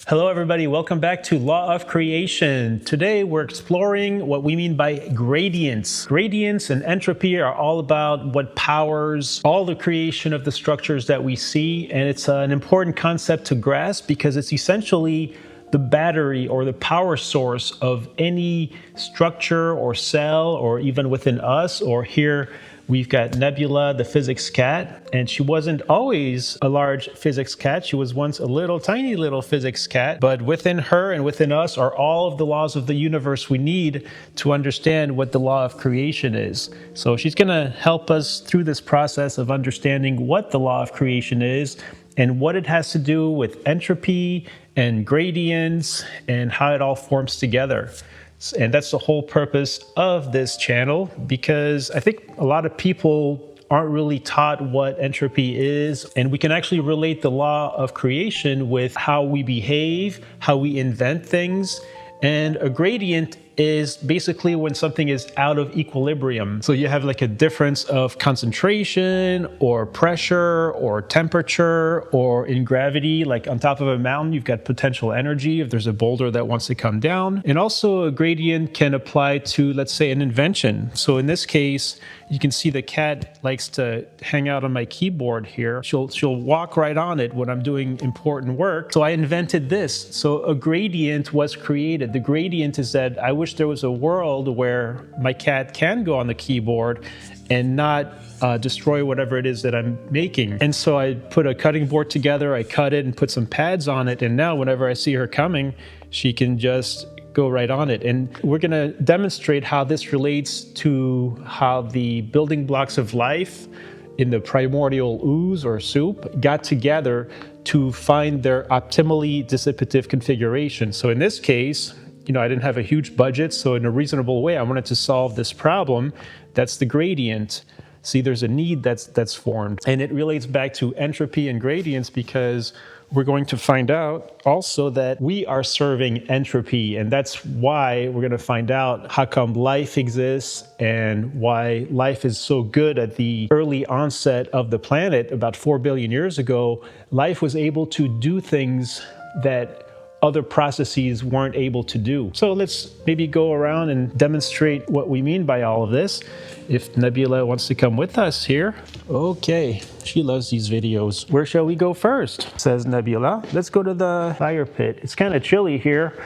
Hello everybody, welcome back to Law of Creation. Today we're exploring what we mean by gradients. Gradients and entropy are all about what powers all the creation of the structures that we see, and it's an important concept to grasp because it's essentially the battery or the power source of any structure or cell, or even within us. Or here we've got Nebula, the physics cat, and she wasn't always a large physics cat. She was once a little tiny little physics cat, but within her and within us are all of the laws of the universe we need to understand what the law of creation is. So she's going to help us through this process of understanding what the law of creation is and what it has to do with entropy and gradients and how it all forms together. And that's the whole purpose of this channel, because I think a lot of people aren't really taught what entropy is, and we can actually relate the law of creation with how we behave, how we invent things. And a gradient is basically when something is out of equilibrium. So you have like a difference of concentration or pressure or temperature, or in gravity, like on top of a mountain, you've got potential energy if there's a boulder that wants to come down. And also a gradient can apply to, let's say, an invention. So in this case, you can see the cat likes to hang out on my keyboard here. She'll walk right on it when I'm doing important work. So I invented this. So a gradient was created. The gradient is that I wish there was a world where my cat can go on the keyboard and not destroy whatever it is that I'm making. And so I put a cutting board together, I cut it and put some pads on it, and now whenever I see her coming, she can just go right on it. And we're going to demonstrate how this relates to how the building blocks of life in the primordial ooze or soup got together to find their optimally dissipative configuration. So in this case, I didn't have a huge budget, so in a reasonable way, I wanted to solve this problem. That's the gradient. See, there's a need that's formed. And it relates back to entropy and gradients because we're going to find out also that we are serving entropy. And that's why we're going to find out how come life exists and why life is so good. At the early onset of the planet, about 4 billion years ago, life was able to do things that other processes weren't able to do. So let's maybe go around and demonstrate what we mean by all of this. If Nebula wants to come with us here. Okay, she loves these videos. Where shall we go first? Says Nebula. Let's go to the fire pit. It's kind of chilly here.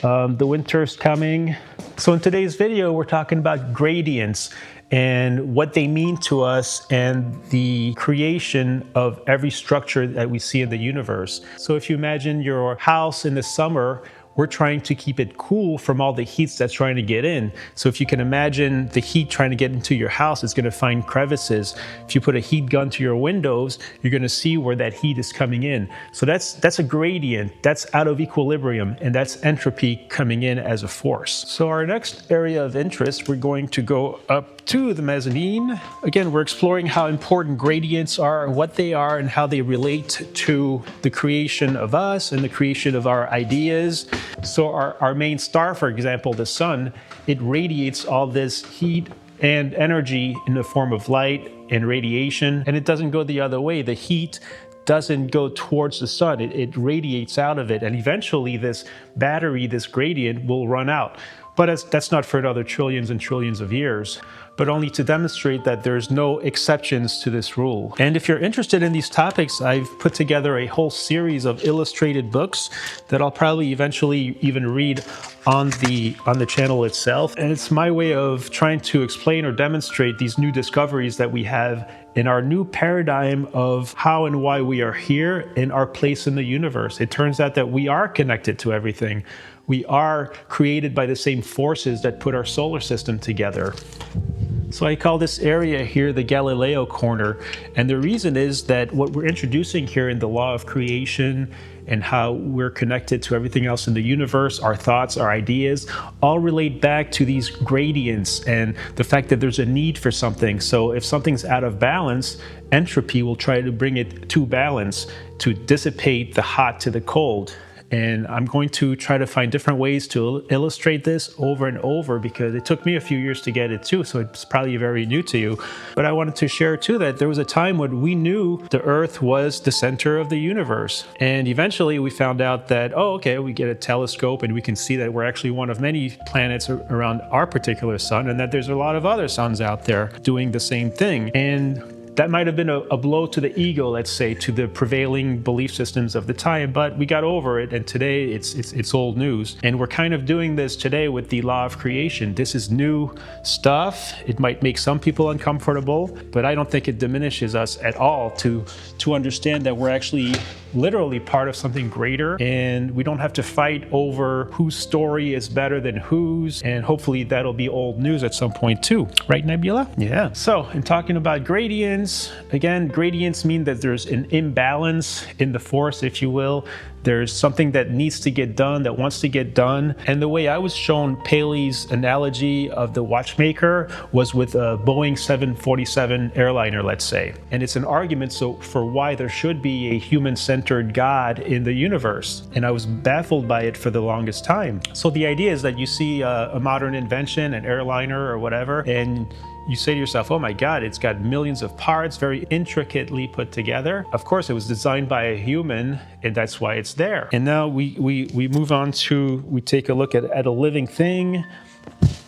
The winter's coming. So in today's video, we're talking about gradients and what they mean to us and the creation of every structure that we see in the universe. So if you imagine your house in the summer, we're trying to keep it cool from all the heat that's trying to get in. So if you can imagine the heat trying to get into your house, it's going to find crevices. If you put a heat gun to your windows, you're going to see where that heat is coming in. So that's a gradient. That's out of equilibrium, and that's entropy coming in as a force. So our next area of interest, we're going to go up to the mezzanine. Again, we're exploring how important gradients are, what they are, and how they relate to the creation of us and the creation of our ideas. So our main star, for example, the sun, it radiates all this heat and energy in the form of light and radiation, and it doesn't go the other way. The heat doesn't go towards the sun, it radiates out of it, and eventually this battery, this gradient, will run out. But that's not for another trillions and trillions of years, but only to demonstrate that there's no exceptions to this rule. And if you're interested in these topics, I've put together a whole series of illustrated books that I'll probably eventually even read on the channel itself. And it's my way of trying to explain or demonstrate these new discoveries that we have in our new paradigm of how and why we are here and our place in the universe. It turns out that we are connected to everything. We are created by the same forces that put our solar system together. So I call this area here the Galileo corner. And the reason is that what we're introducing here in the law of creation and how we're connected to everything else in the universe, our thoughts, our ideas, all relate back to these gradients and the fact that there's a need for something. So if something's out of balance, entropy will try to bring it to balance, to dissipate the hot to the cold. And I'm going to try to find different ways to illustrate this over and over, because it took me a few years to get it too, so it's probably very new to you. But I wanted to share too that there was a time when we knew the Earth was the center of the universe. And eventually we found out that, oh, okay, we get a telescope and we can see that we're actually one of many planets around our particular sun, and that there's a lot of other suns out there doing the same thing. And that might have been a blow to the ego, let's say, to the prevailing belief systems of the time, but we got over it, and today it's old news. And we're kind of doing this today with the law of creation. This is new stuff. It might make some people uncomfortable, but I don't think it diminishes us at all to understand that we're actually literally part of something greater, and we don't have to fight over whose story is better than whose, and hopefully that'll be old news at some point too. Right, Nebula? Yeah. So, in talking about gradients, again, gradients mean that there's an imbalance in the force, if you will. There's something that needs to get done, that wants to get done. And the way I was shown Paley's analogy of the watchmaker was with a Boeing 747 airliner, let's say. And it's an argument for why there should be a human-centered God in the universe. And I was baffled by it for the longest time. So the idea is that you see a modern invention, an airliner or whatever, and you say to yourself, oh my God, it's got millions of parts, very intricately put together. Of course, it was designed by a human, and that's why it's there. And now we move on to, we take a look at a living thing.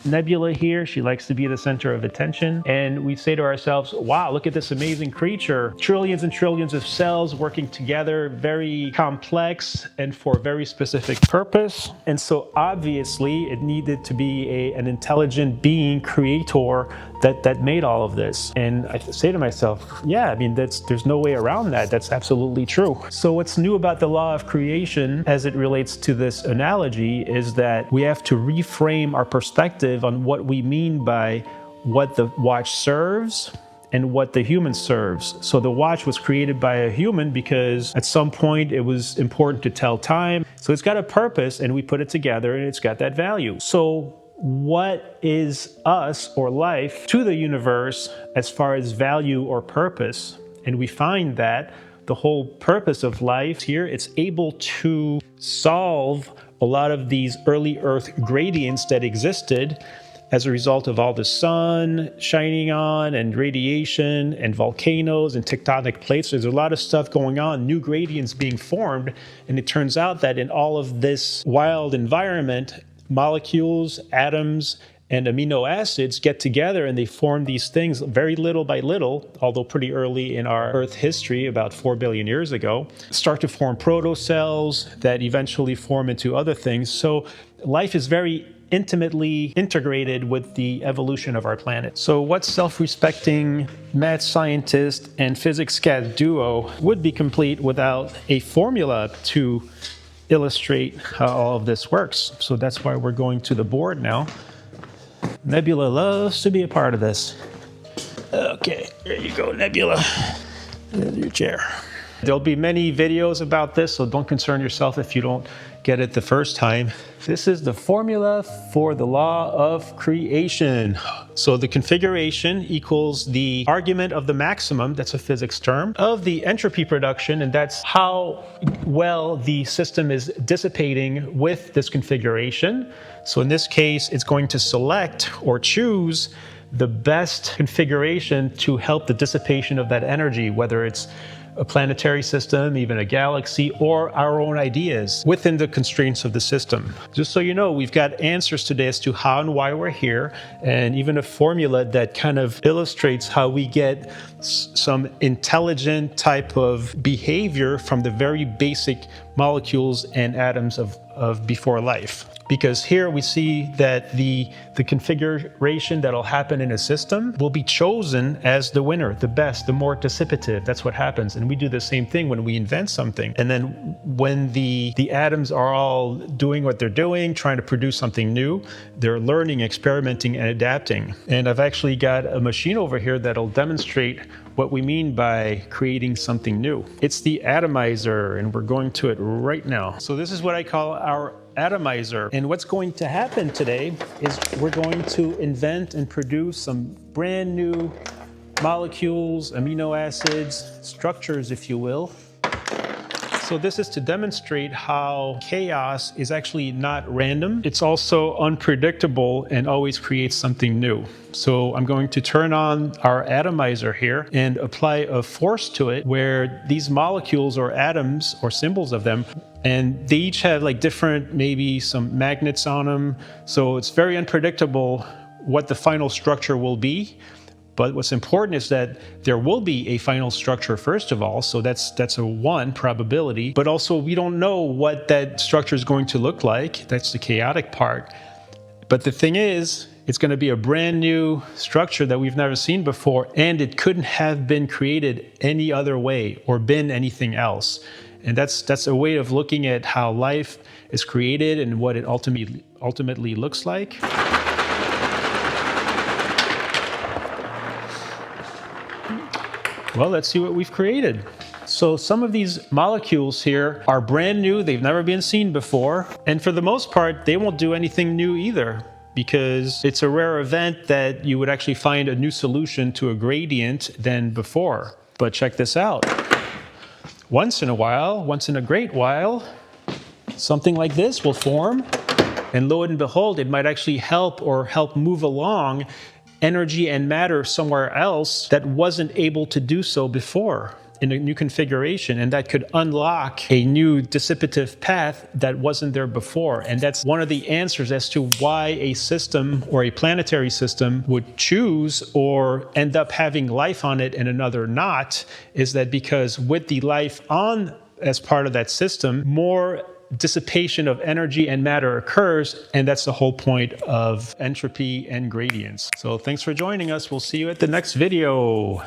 Nebula here, she likes to be the center of attention, and we say to ourselves, wow, look at this amazing creature. Trillions and trillions of cells working together, very complex and for a very specific purpose. And so obviously it needed to be an intelligent being, creator, that made all of this. And I say to myself, yeah, I mean, there's no way around that. That's absolutely true. So what's new about the law of creation as it relates to this analogy is that we have to reframe our perspective on what we mean by what the watch serves and what the human serves. So the watch was created by a human because at some point it was important to tell time. So it's got a purpose, and we put it together and it's got that value. So what is us or life to the universe as far as value or purpose? And we find that the whole purpose of life here, it's able to solve a lot of these early Earth gradients that existed as a result of all the sun shining on and radiation and volcanoes and tectonic plates. There's a lot of stuff going on, new gradients being formed. And it turns out that in all of this wild environment, molecules, atoms, and amino acids get together and they form these things very little by little, although pretty early in our Earth history, about 4 billion years ago, start to form protocells that eventually form into other things. So life is very intimately integrated with the evolution of our planet. So what self-respecting math scientist and physics cat duo would be complete without a formula to illustrate how all of this works? So that's why we're going to the board now. Nebula loves to be a part of this. Okay, there you go, Nebula. There's your chair. There'll be many videos about this, so don't concern yourself if you don't get it the first time. This is the formula for the law of creation. So the configuration equals the argument of the maximum, that's a physics term, of the entropy production, and that's how well the system is dissipating with this configuration. So in this case, it's going to select or choose the best configuration to help the dissipation of that energy, whether it's a planetary system, even a galaxy, or our own ideas within the constraints of the system. Just so you know, we've got answers today as to how and why we're here, and even a formula that kind of illustrates how we get some intelligent type of behavior from the very basic molecules and atoms of before life. Because here we see that the configuration that'll happen in a system will be chosen as the winner, the best, the more dissipative. That's what happens. And we do the same thing when we invent something. And then when the atoms are all doing what they're doing, trying to produce something new, they're learning, experimenting, and adapting. And I've actually got a machine over here that'll demonstrate what we mean by creating something new. It's the atomizer, and we're going to it right now. So this is what I call our atomizer. And what's going to happen today is we're going to invent and produce some brand new molecules, amino acids, structures, if you will. So this is to demonstrate how chaos is actually not random. It's also unpredictable and always creates something new. So I'm going to turn on our atomizer here and apply a force to it where these molecules or atoms or symbols of them, and they each have like different, maybe some magnets on them. So it's very unpredictable what the final structure will be. But what's important is that there will be a final structure first of all, so that's a 1 probability, but also we don't know what that structure is going to look like. That's the chaotic part. But the thing is, it's going to be a brand new structure that we've never seen before, and it couldn't have been created any other way or been anything else. And that's a way of looking at how life is created and what it ultimately looks like. Well, let's see what we've created. So some of these molecules here are brand new. They've never been seen before. And for the most part, they won't do anything new either, because it's a rare event that you would actually find a new solution to a gradient than before. But check this out. Once in a great while, something like this will form. And lo and behold, it might actually help move along energy and matter somewhere else that wasn't able to do so before in a new configuration, and that could unlock a new dissipative path that wasn't there before. And that's one of the answers as to why a system or a planetary system would choose or end up having life on it and another not, is that because with the life on as part of that system, more dissipation of energy and matter occurs, and that's the whole point of entropy and gradients. So thanks for joining us. We'll see you at the next video.